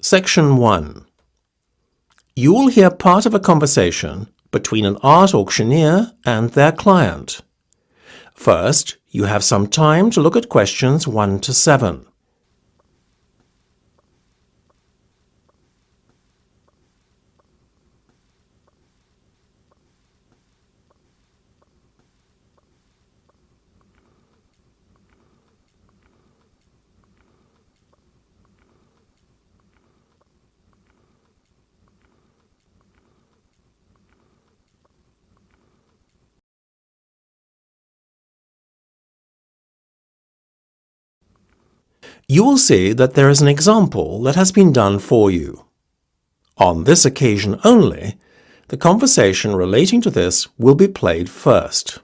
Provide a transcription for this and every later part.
Section 1. You will hear part of a conversation between an art auctioneer and their client. First, you have some time to look at questions 1 to 7. You will see that there is an example that has been done for you. On this occasion only, the conversation relating to this will be played first.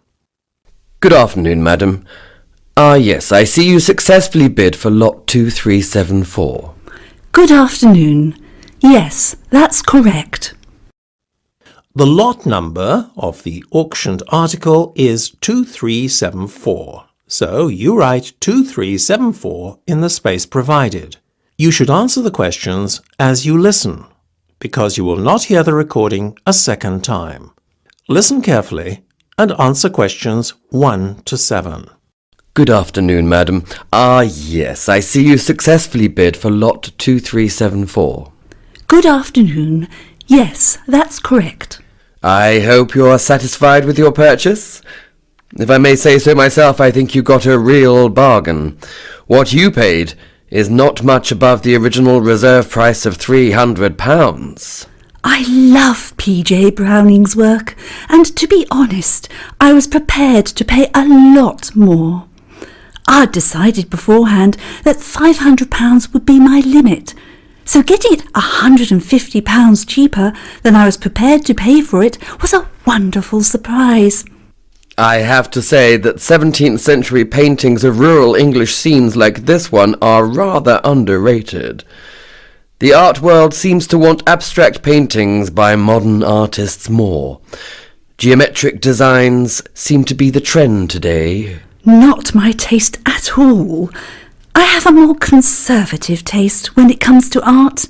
Good afternoon, madam. Yes, I see you successfully bid for lot 2374. Good afternoon. Yes, that's correct. The lot number of the auctioned article is 2374. So you write 2374 in the space provided. You should answer the questions as you listen, because you will not hear the recording a second time. Listen carefully and answer questions 1 to 7. Good afternoon, madam. Yes, I see you successfully bid for lot 2374. Good afternoon. Yes, that's correct. I hope you are satisfied with your purchase? If I may say so myself, I think you got a real bargain. What you paid is not much above the original reserve price of £300. I love P.J. Browning's work, and to be honest, I was prepared to pay a lot more. I'd decided beforehand that £500 would be my limit, so getting it £150 cheaper than I was prepared to pay for it was a wonderful surprise. I have to say that 17th century paintings of rural English scenes like this one are rather underrated. The art world seems to want abstract paintings by modern artists more. Geometric designs seem to be the trend today. Not my taste at all. I have a more conservative taste when it comes to art.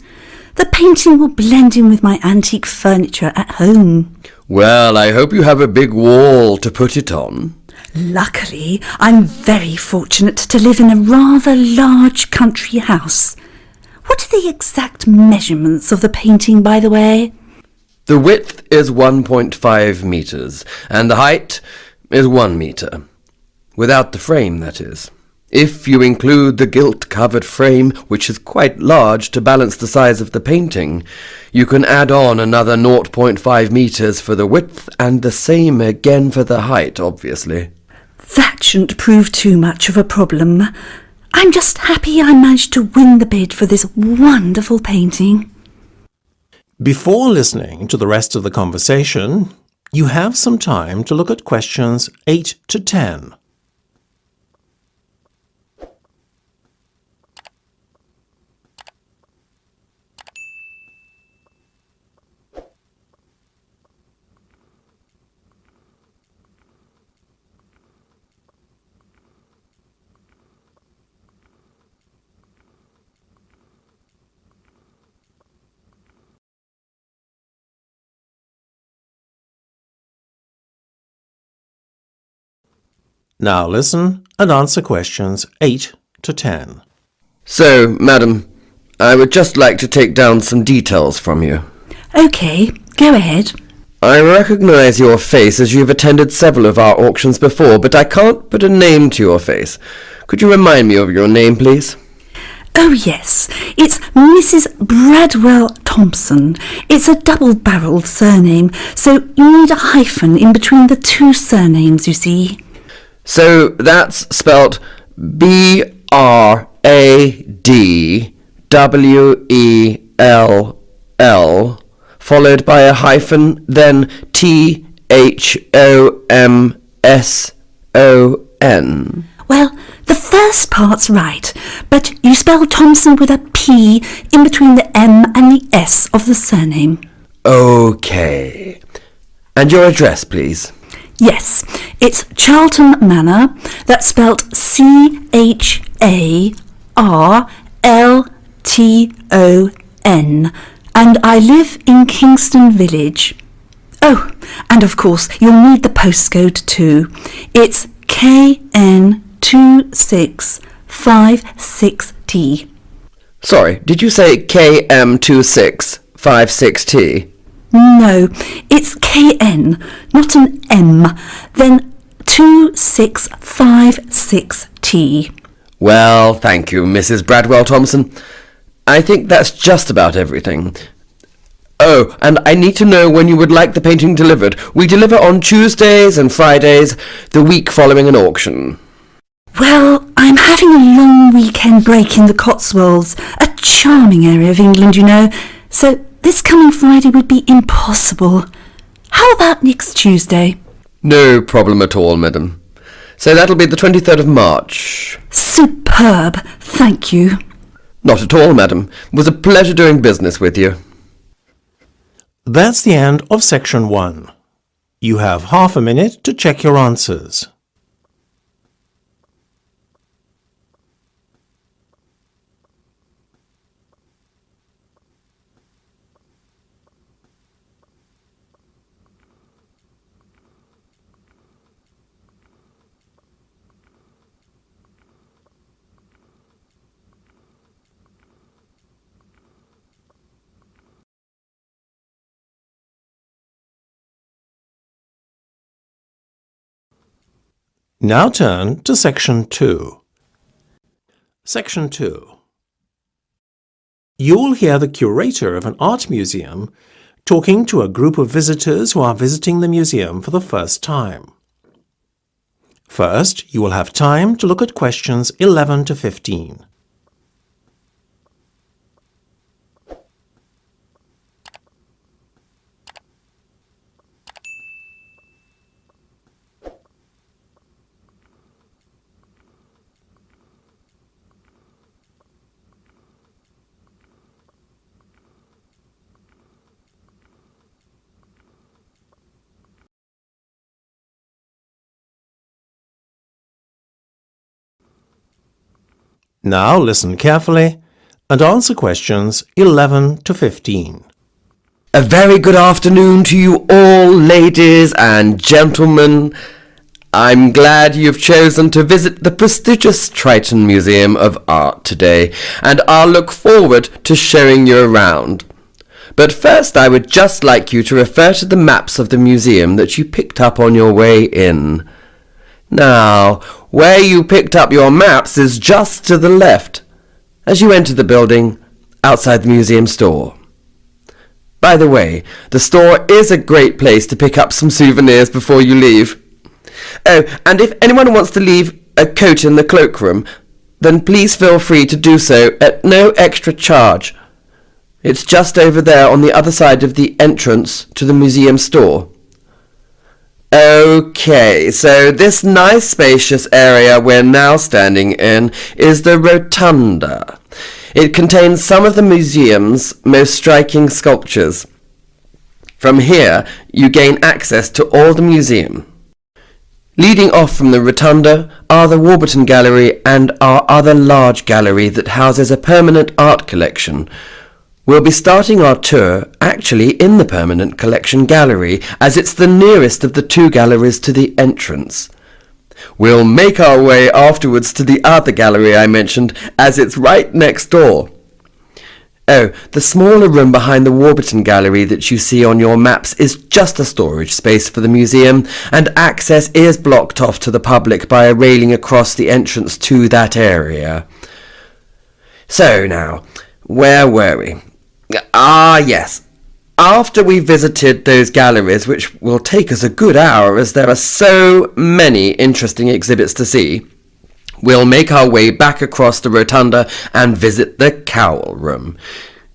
The painting will blend in with my antique furniture at home. Well, I hope you have a big wall to put it on. Luckily, I'm very fortunate to live in a rather large country house. What are the exact measurements of the painting, by the way? The width is 1.5 metres, and the height is 1 metre. Without the frame, that is. If you include the gilt-covered frame, which is quite large to balance the size of the painting, you can add on another 0.5 metres for the width and the same again for the height, obviously. That shouldn't prove too much of a problem. I'm just happy I managed to win the bid for this wonderful painting. Before listening to the rest of the conversation, you have some time to look at questions 8 to 10. Now listen and answer questions 8 to 10. So, madam, I would just like to take down some details from you. OK, go ahead. I recognise your face as you've attended several of our auctions before, but I can't put a name to your face. Could you remind me of your name, please? Oh yes, it's Mrs. Bradwell Thompson. It's a double-barrelled surname, so you need a hyphen in between the two surnames, you see. So that's spelt Bradwell, followed by a hyphen, then Thomson. Well, the first part's right, but you spell Thompson with a P in between the M and the S of the surname. OK. And your address, please? Yes, it's Charlton Manor. That's spelt CHARLTON. KN, and I live in Kingston Village. Oh, and of course you'll need the postcode too. It's KN2656T. Sorry, did you say KM2656T? No, it's KN, not an M, then 2656T. Well, thank you, Mrs. Bradwell Thompson. I think that's just about everything. Oh, and I need to know when you would like the painting delivered. We deliver on Tuesdays and Fridays, the week following an auction. Well, I'm having a long weekend break in the Cotswolds, a charming area of England, you know, so this coming Friday would be impossible. How about next Tuesday? No problem at all, madam. So that'll be the 23rd of March. Superb, thank you. Not at all, madam. It was a pleasure doing business with you. That's the end of section 1. You have half a minute to check your answers. Now turn to section 2. Section 2. You will hear the curator of an art museum talking to a group of visitors who are visiting the museum for the first time. First, you will have time to look at questions 11 to 15. Now listen carefully and answer questions 11 to 15. A very good afternoon to you all, ladies and gentlemen. I'm glad you've chosen to visit the prestigious Triton Museum of Art today, and I'll look forward to showing you around. But first I would just like you to refer to the maps of the museum that you picked up on your way in. Now, where you picked up your maps is just to the left, as you enter the building outside the museum store. By the way, the store is a great place to pick up some souvenirs before you leave. Oh, and if anyone wants to leave a coat in the cloakroom, then please feel free to do so at no extra charge. It's just over there on the other side of the entrance to the museum store. Okay, so this nice spacious area we're now standing in is the Rotunda. It contains some of the museum's most striking sculptures. From here, you gain access to all the museum. Leading off from the Rotunda are the Warburton Gallery and our other large gallery that houses a permanent art collection. We'll be starting our tour actually in the Permanent Collection Gallery, as it's the nearest of the two galleries to the entrance. We'll make our way afterwards to the other gallery I mentioned, as it's right next door. Oh, the smaller room behind the Warburton Gallery that you see on your maps is just a storage space for the museum, and access is blocked off to the public by a railing across the entrance to that area. So now, where were we? Ah, yes. After we visited those galleries, which will take us a good hour as there are so many interesting exhibits to see, we'll make our way back across the Rotunda and visit the Cowl Room.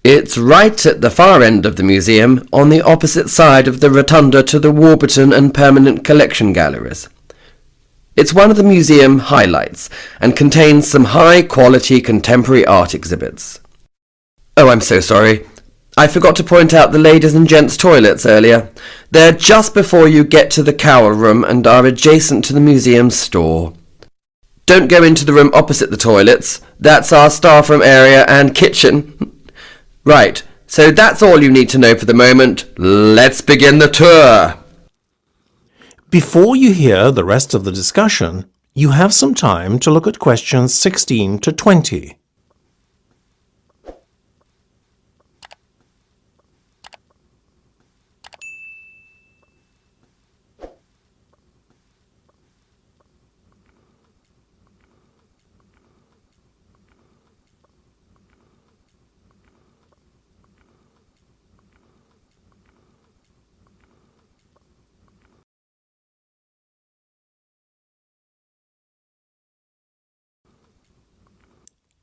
It's right at the far end of the museum, on the opposite side of the Rotunda to the Warburton and Permanent Collection Galleries. It's one of the museum highlights and contains some high-quality contemporary art exhibits. Oh, I'm so sorry. I forgot to point out the ladies' and gents' toilets earlier. They're just before you get to the Cowl Room and are adjacent to the museum's store. Don't go into the room opposite the toilets. That's our staff room area and kitchen. Right, so that's all you need to know for the moment. Let's begin the tour. Before you hear the rest of the discussion, you have some time to look at questions 16 to 20.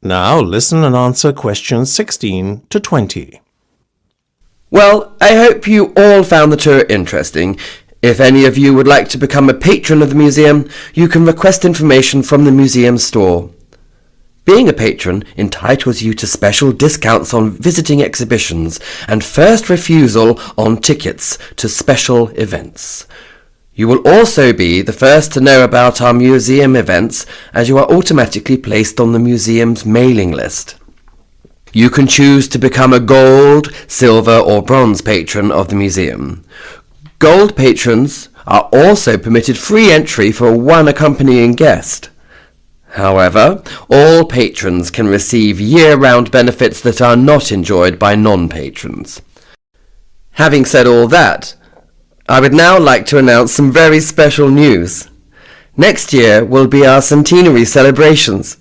Now listen and answer questions 16 to 20. Well, I hope you all found the tour interesting. If any of you would like to become a patron of the museum, you can request information from the museum store. Being a patron entitles you to special discounts on visiting exhibitions and first refusal on tickets to special events. You will also be the first to know about our museum events, as you are automatically placed on the museum's mailing list. You can choose to become a gold, silver or bronze patron of the museum. Gold patrons are also permitted free entry for one accompanying guest. However, all patrons can receive year-round benefits that are not enjoyed by non-patrons. Having said all that, I would now like to announce some very special news. Next year will be our centenary celebrations.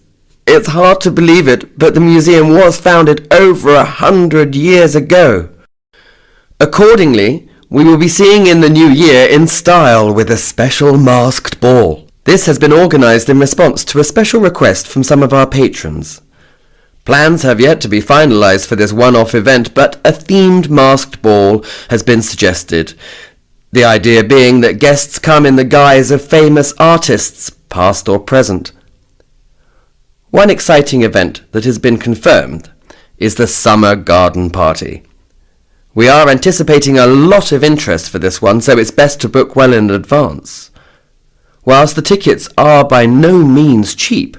It's hard to believe it, but the museum was founded over 100 years ago. Accordingly, we will be seeing in the new year in style with a special masked ball. This has been organised in response to a special request from some of our patrons. Plans have yet to be finalised for this one-off event, but a themed masked ball has been suggested. The idea being that guests come in the guise of famous artists, past or present. One exciting event that has been confirmed is the Summer Garden Party. We are anticipating a lot of interest for this one, so it's best to book well in advance. Whilst the tickets are by no means cheap,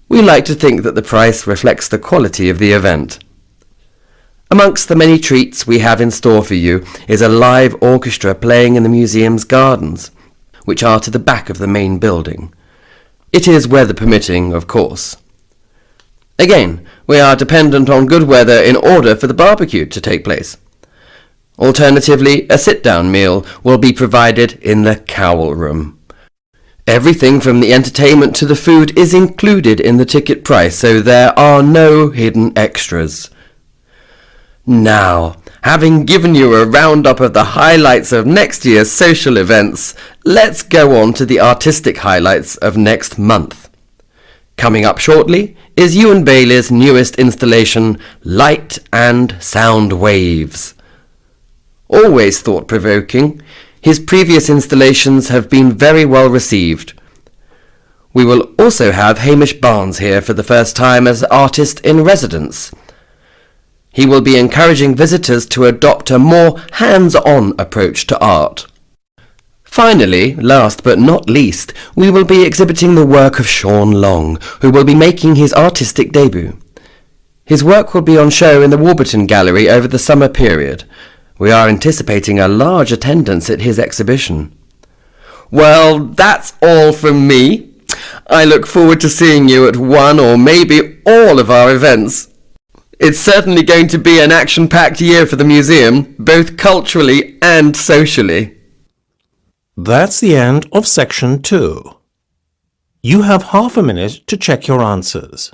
we like to think that the price reflects the quality of the event. Amongst the many treats we have in store for you is a live orchestra playing in the museum's gardens, which are to the back of the main building. It is weather permitting, of course. Again, we are dependent on good weather in order for the barbecue to take place. Alternatively, a sit-down meal will be provided in the Cowl Room. Everything from the entertainment to the food is included in the ticket price, so there are no hidden extras. Now, having given you a roundup of the highlights of next year's social events, let's go on to the artistic highlights of next month. Coming up shortly is Ewan Bailey's newest installation, Light and Sound Waves. Always thought-provoking, his previous installations have been very well received. We will also have Hamish Barnes here for the first time as artist in residence. He will be encouraging visitors to adopt a more hands-on approach to art. Finally, last but not least, we will be exhibiting the work of Sean Long, who will be making his artistic debut. His work will be on show in the Warburton Gallery over the summer period. We are anticipating a large attendance at his exhibition. Well, that's all from me. I look forward to seeing you at one or maybe all of our events. It's certainly going to be an action-packed year for the museum, both culturally and socially. That's the end of section 2. You have half a minute to check your answers.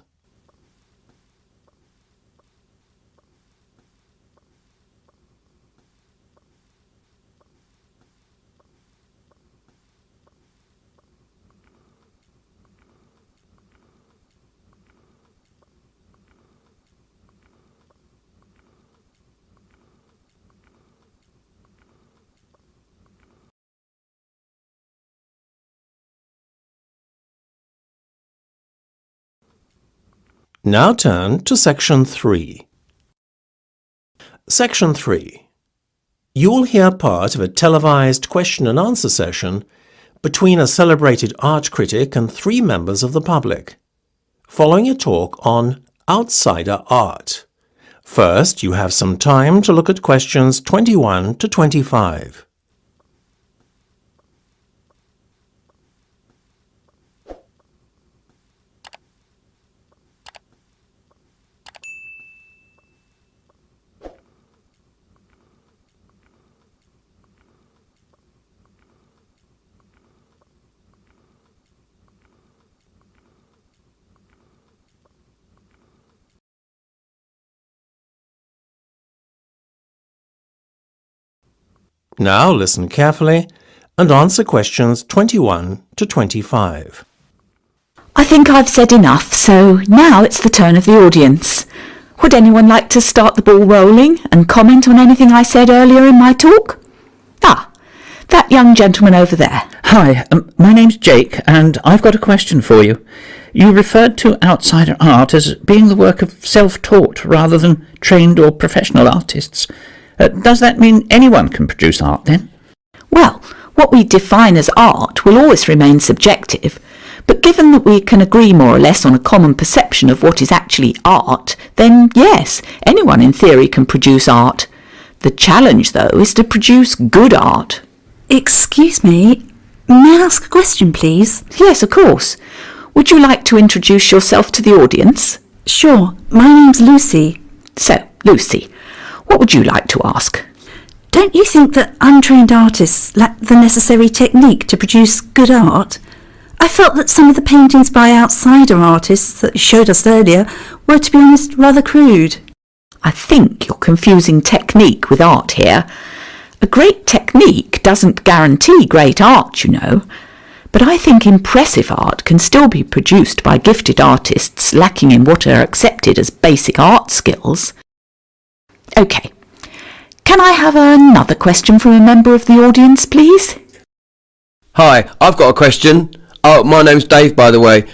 Now turn to section 3. Section 3. You will hear part of a televised question and answer session between a celebrated art critic and 3 members of the public, following a talk on outsider art, First, you have some time to look at questions 21 to 25. Now listen carefully and answer questions 21 to 25. I think I've said enough, so now it's the turn of the audience. Would anyone like to start the ball rolling and comment on anything I said earlier in my talk? That young gentleman over there. Hi, my name's Jake, and I've got a question for you. You referred to outsider art as being the work of self-taught rather than trained or professional artists. Does that mean anyone can produce art, then? Well, what we define as art will always remain subjective, but given that we can agree more or less on a common perception of what is actually art, then yes, anyone in theory can produce art. The challenge, though, is to produce good art. Excuse me, may I ask a question, please? Yes, of course. Would you like to introduce yourself to the audience? Sure, my name's Lucy. So, Lucy, what would you like to ask? Don't you think that untrained artists lack the necessary technique to produce good art? I felt that some of the paintings by outsider artists that you showed us earlier were, to be honest, rather crude. I think you're confusing technique with art here. A great technique doesn't guarantee great art, you know. But I think impressive art can still be produced by gifted artists lacking in what are accepted as basic art skills. OK. Can I have another question from a member of the audience, please? Hi, I've got a question. Oh, my name's Dave, by the way.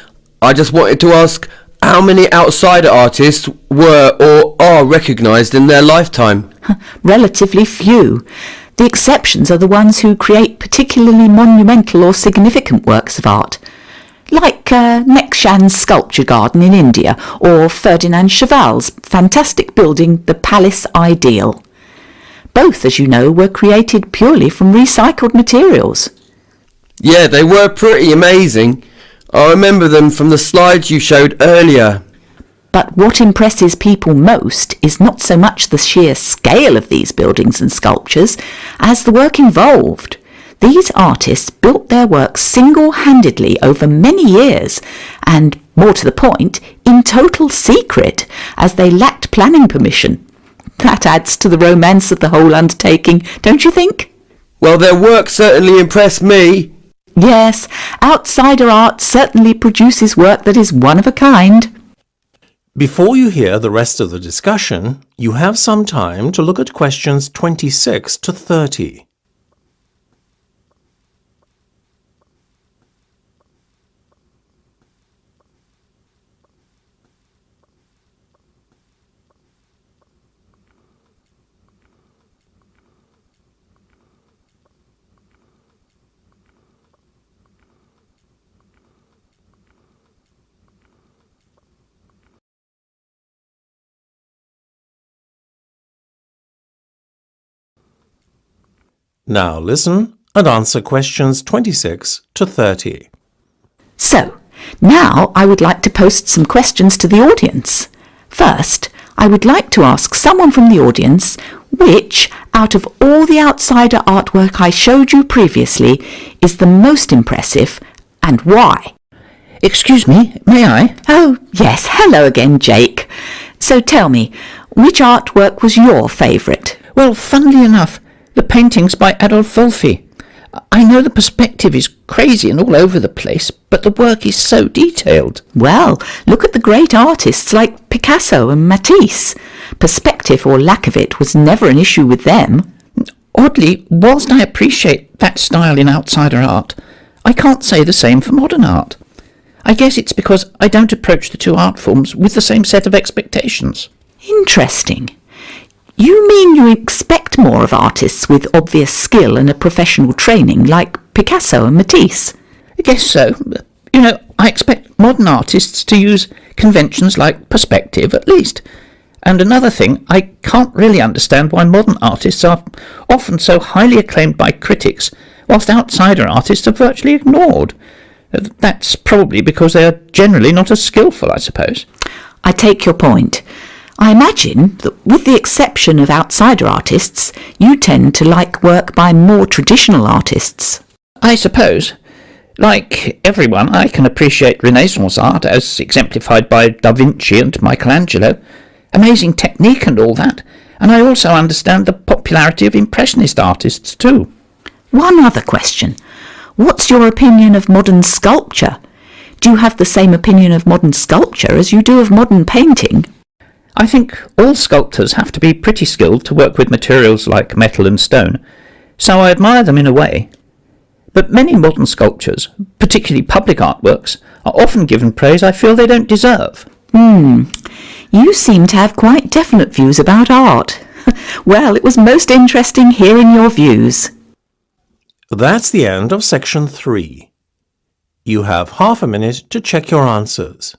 I just wanted to ask, how many outsider artists were or are recognised in their lifetime? Relatively few. The exceptions are the ones who create particularly monumental or significant works of art, like Nekshan's sculpture garden in India, or Ferdinand Cheval's fantastic building, the Palace Ideal. Both, as you know, were created purely from recycled materials. Yeah, they were pretty amazing. I remember them from the slides you showed earlier. But what impresses people most is not so much the sheer scale of these buildings and sculptures as the work involved. These artists built their works single-handedly over many years and, more to the point, in total secret, as they lacked planning permission. That adds to the romance of the whole undertaking, don't you think? Well, their work certainly impressed me. Yes, outsider art certainly produces work that is one of a kind. Before you hear the rest of the discussion, you have some time to look at questions 26 to 30. Now listen and answer questions 26 to 30. So, now I would like to post some questions to the audience. First, I would like to ask someone from the audience which, out of all the outsider artwork I showed you previously, is the most impressive and why. Excuse me, may I? Oh, yes, hello again, Jake. So tell me, which artwork was your favourite? Well, funnily enough, the paintings by Adolf Wolfi. I know the perspective is crazy and all over the place, but the work is so detailed. Well, look at the great artists like Picasso and Matisse. Perspective or lack of it was never an issue with them. Oddly, whilst I appreciate that style in outsider art, I can't say the same for modern art. I guess it's because I don't approach the two art forms with the same set of expectations. Interesting. You mean you expect more of artists with obvious skill and a professional training like Picasso and Matisse? I guess so. You know, I expect modern artists to use conventions like perspective, at least. And another thing, I can't really understand why modern artists are often so highly acclaimed by critics, whilst outsider artists are virtually ignored. That's probably because they are generally not as skillful, I suppose. I take your point. I imagine that with the exception of outsider artists, you tend to like work by more traditional artists. I suppose. Like everyone, I can appreciate Renaissance art as exemplified by Da Vinci and Michelangelo. Amazing technique and all that. And I also understand the popularity of Impressionist artists too. One other question. What's your opinion of modern sculpture? Do you have the same opinion of modern sculpture as you do of modern painting? I think all sculptors have to be pretty skilled to work with materials like metal and stone, so I admire them in a way. But many modern sculptures, particularly public artworks, are often given praise I feel they don't deserve. You seem to have quite definite views about art. Well, it was most interesting hearing your views. That's the end of section 3. You have half a minute to check your answers.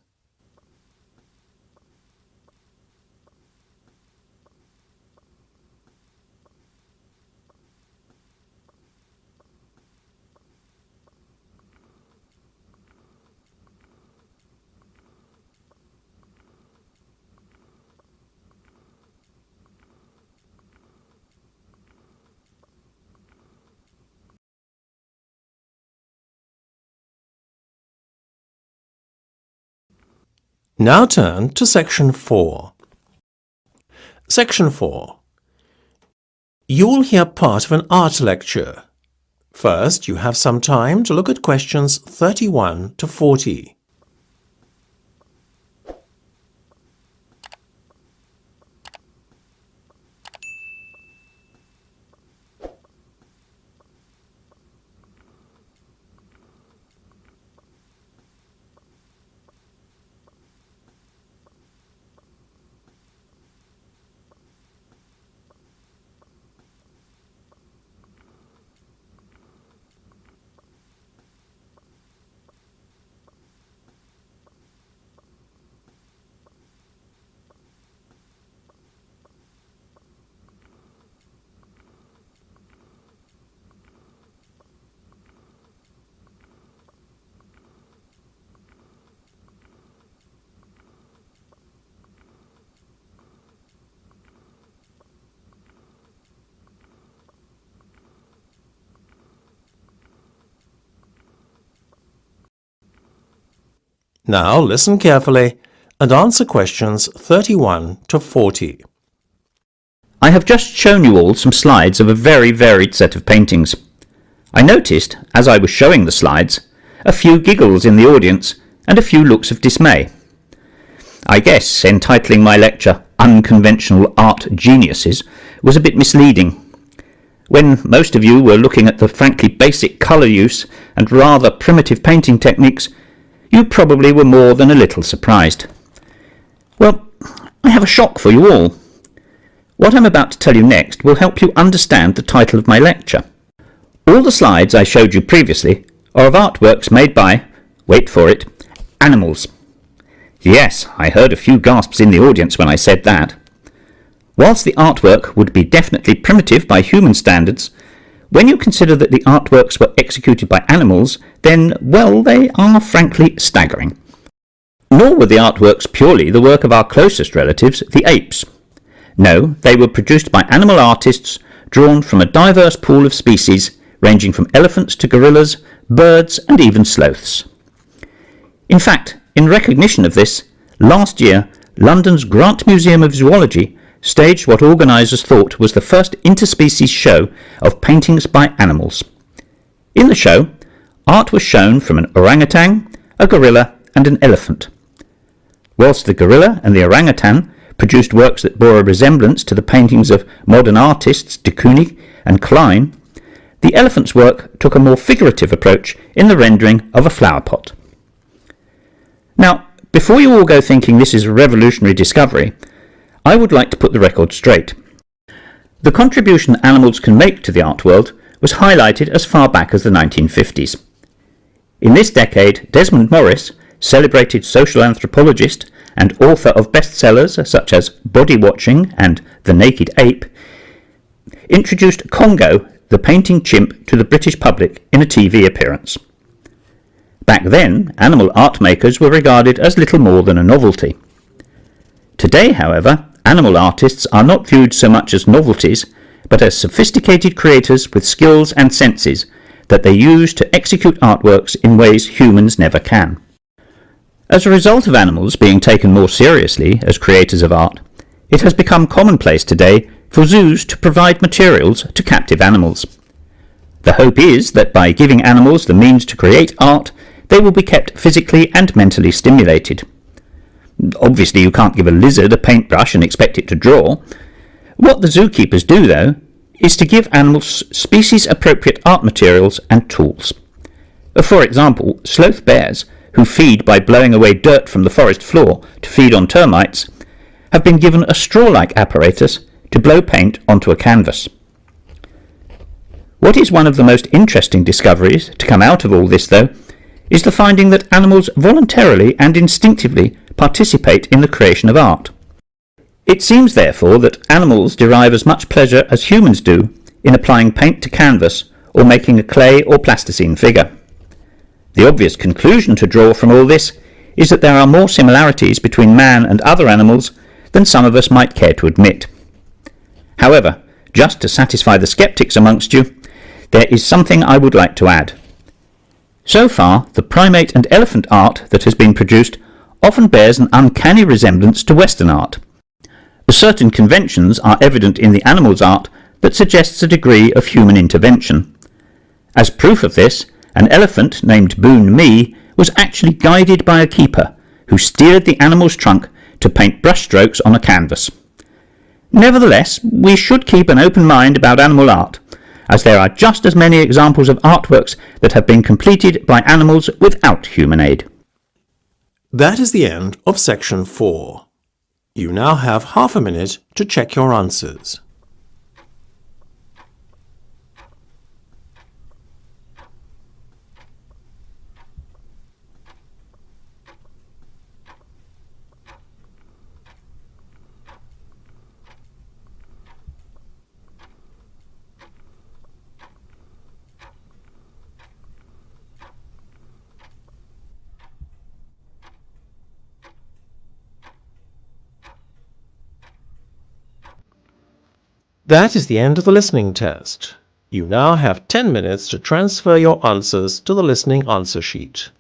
Now turn to section 4. Section 4. You will hear part of an art lecture. First, you have some time to look at questions 31 to 40. Now listen carefully and answer questions 31 to 40. I have just shown you all some slides of a very varied set of paintings. I noticed, as I was showing the slides, a few giggles in the audience and a few looks of dismay. I guess entitling my lecture Unconventional Art Geniuses was a bit misleading. When most of you were looking at the frankly basic colour use and rather primitive painting techniques, you probably were more than a little surprised. Well, I have a shock for you all. What I'm about to tell you next will help you understand the title of my lecture. All the slides I showed you previously are of artworks made by, wait for it, animals. Yes, I heard a few gasps in the audience when I said that. Whilst the artwork would be definitely primitive by human standards, when you consider that the artworks were executed by animals, then, well, they are frankly staggering. Nor were the artworks purely the work of our closest relatives, the apes. No, they were produced by animal artists drawn from a diverse pool of species, ranging from elephants to gorillas, birds and even sloths. In fact, in recognition of this, last year, London's Grant Museum of Zoology staged what organisers thought was the first interspecies show of paintings by animals. In the show, art was shown from an orangutan, a gorilla and an elephant. Whilst the gorilla and the orangutan produced works that bore a resemblance to the paintings of modern artists de Kooning and Klein, the elephant's work took a more figurative approach in the rendering of a flower pot. Now, before you all go thinking this is a revolutionary discovery, I would like to put the record straight. The contribution animals can make to the art world was highlighted as far back as the 1950s. In this decade, Desmond Morris, celebrated social anthropologist and author of bestsellers such as Body Watching and The Naked Ape, introduced Congo, the painting chimp, to the British public in a TV appearance. Back then, animal art makers were regarded as little more than a novelty. Today, however, animal artists are not viewed so much as novelties, but as sophisticated creators with skills and senses that they use to execute artworks in ways humans never can. As a result of animals being taken more seriously as creators of art, it has become commonplace today for zoos to provide materials to captive animals. The hope is that by giving animals the means to create art, they will be kept physically and mentally stimulated. Obviously, you can't give a lizard a paintbrush and expect it to draw. What the zookeepers do, though, is to give animals species-appropriate art materials and tools. For example, sloth bears, who feed by blowing away dirt from the forest floor to feed on termites, have been given a straw-like apparatus to blow paint onto a canvas. What is one of the most interesting discoveries to come out of all this, though, is the finding that animals voluntarily and instinctively participate in the creation of art. It seems, therefore, that animals derive as much pleasure as humans do in applying paint to canvas or making a clay or plasticine figure. The obvious conclusion to draw from all this is that there are more similarities between man and other animals than some of us might care to admit. However, just to satisfy the sceptics amongst you, there is something I would like to add. So far, the primate and elephant art that has been produced often bears an uncanny resemblance to Western art. Certain conventions are evident in the animal's art that suggests a degree of human intervention. As proof of this, an elephant named Boon Me was actually guided by a keeper who steered the animal's trunk to paint brushstrokes on a canvas. Nevertheless, we should keep an open mind about animal art, as there are just as many examples of artworks that have been completed by animals without human aid. That is the end of section 4. You now have half a minute to check your answers. That is the end of the listening test. You now have 10 minutes to transfer your answers to the listening answer sheet.